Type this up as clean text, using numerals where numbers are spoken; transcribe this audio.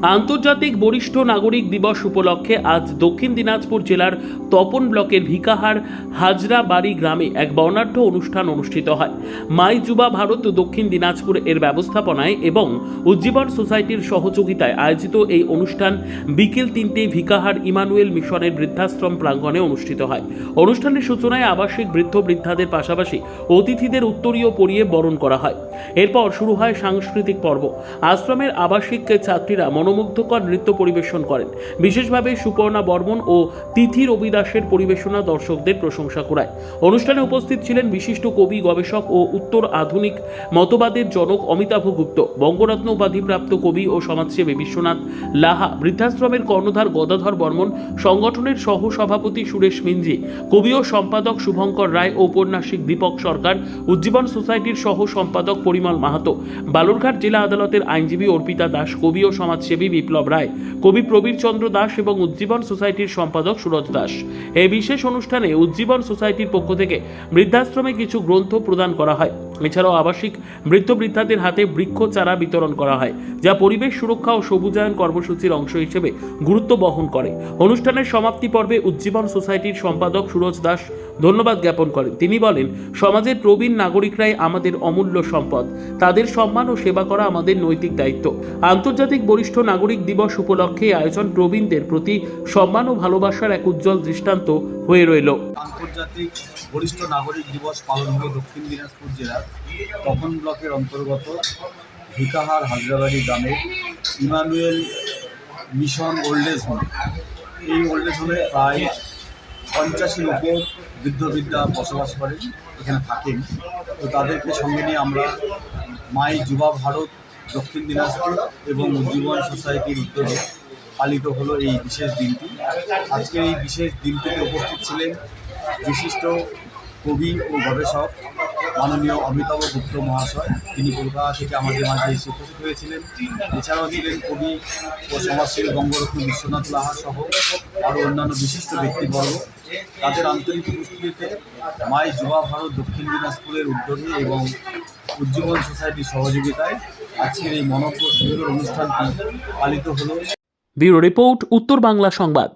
আন্তর্জাতিক বরিষ্ঠ নাগরিক দিবস উপলক্ষে আজ দক্ষিণ দিনাজপুর জেলার তপন ব্লকের ভিকাহার হাজরাবাড়ি গ্রামে এক বর্ণাঢ্য অনুষ্ঠান অনুষ্ঠিত হয়। মাই যুবা ভারত দক্ষিণ দিনাজপুর এর ব্যবস্থাপনায় এবং উজ্জীবন সোসাইটির সহযোগিতায় আয়োজিত এই অনুষ্ঠান বিকেল 3টে ভিকাহার ইমানুয়েল মিশনের বৃদ্ধাশ্রম প্রাঙ্গণে অনুষ্ঠিত হয়। অনুষ্ঠানের সূচনায় আবাসিক বৃদ্ধ বৃদ্ধাদের পাশাপাশি অতিথিদের উত্তরীয় পরিয়ে বরণ করা হয়। এরপর শুরু হয় সাংস্কৃতিক পর্ব। আশ্রমের আবাসিক ছাত্রীরা মনোমুগ্ধকর নৃত্য পরিবেশন করেন। বিশেষভাবে সুপর্ণা বর্মন ও তিথি রবিদাসের পরিবেশনা দর্শকদের প্রশংসা কুড়ায়। অনুষ্ঠানে উপস্থিত ছিলেন বিশিষ্ট কবি, গবেষক ও উত্তর আধুনিক মতবাদের জনক অমিতাভ গুপ্ত, বঙ্গরত্ন উপাধিপ্রাপ্ত কবি ও সমাজসেবী বিশ্বনাথ লাহা, বৃদ্ধাশ্রমের কর্ণধার গদাধর বর্মন, সংগঠনের সহ সভাপতি সুরেশ মিঞ্জি, কবি ও সম্পাদক শুভঙ্কর রায়, ঔপন্যাসিক দীপক সরকার, উজ্জীবন সোসাইটির সহ সম্পাদক পরিমল মাহাতো, বালুরঘাট জেলা আদালতের আইনজীবী অর্পিতা দাস, কবি ও সমাজসেবী বিপ্লব রায়, কবি প্রবীর চন্দ্র দাস এবং উজ্জীবন সোসাইটির সম্পাদক সুরজ দাস। এই বিশেষ অনুষ্ঠানে উজ্জীবন সোসাইটির পক্ষ থেকে বৃদ্ধাশ্রমে কিছু গ্রন্থ প্রদান করা হয়। এছাড়াও আবাসিক বৃদ্ধ বৃদ্ধাদের হাতে বৃক্ষ চারা বিতরণ করা হয়, যা পরিবেশ সুরক্ষা ও সবুজায়ন কর্মসূচির অংশ হিসেবে গুরুত্ব বহন করে। অনুষ্ঠানের সমাপ্তি পর্বে উজ্জীবন সোসাইটির সম্পাদক সুরজ দাস ধন্যবাদ জ্ঞাপন করেন। তিনি বলেন, সমাজের প্রবীণ নাগরিকরাই আমাদের অমূল্য সম্পদ। তাদের সম্মান ও সেবা করা আমাদের নৈতিক দায়িত্ব। আন্তর্জাতিক বরিষ্ঠ নাগরিক দিবস উপলক্ষে আয়োজন প্রবীণদের প্রতি সম্মান ও ভালোবাসার এক উজ্জ্বল দৃষ্টান্ত হয়ে রইল। আন্তর্জাতিক বরিষ্ঠ নাগরিক দিবস পালন হলো দক্ষিণ দিনাজপুর জেলার তপন ব্লকের অন্তর্গত ভিকাহার হাজরাবাড়ি গ্রামের Emmanuel mission old age home. এই ওল্ড এজ হোমে প্রায় 50-এর উপর বৃদ্ধ বৃদ্ধা বসবাস করেন, এখানে থাকেন। তো তাদেরকে সঙ্গে নিয়ে আমরা মাই যুবা ভারত দক্ষিণ দিনাজপুর এবং উজ্জীবন সোসাইটির উদ্যোগে পালিত হলো এই বিশেষ দিনটি। আজকের এই বিশেষ দিনটিতে উপস্থিত ছিলেন বিশিষ্ট কবি ও গবেষক মাননীয় অমিতাভ গুপ্ত মহাশয়। তিনি কলকাতা থেকে আমাদের মাঝে এসে উপস্থিত হয়েছিলেন। এছাড়াও ছিলেন কবি ও সমাজসেবী বঙ্গরত্ন বিশ্বনাথ লাহা সহ আরও অন্যান্য বিশিষ্ট ব্যক্তিবর্গ। তাদের আন্তরিক উপস্থিতিতে মাই যুবা ভারত দক্ষিণ দিনাজপুরের উদ্যোগে এবং উজ্জীবন সোসাইটির সহযোগিতায় আজকের এই মনোজ্ঞ সুন্দর অনুষ্ঠানটি পালিত হলো। ব্যুরো রিপোর্ট, উত্তর বাংলা সংবাদ।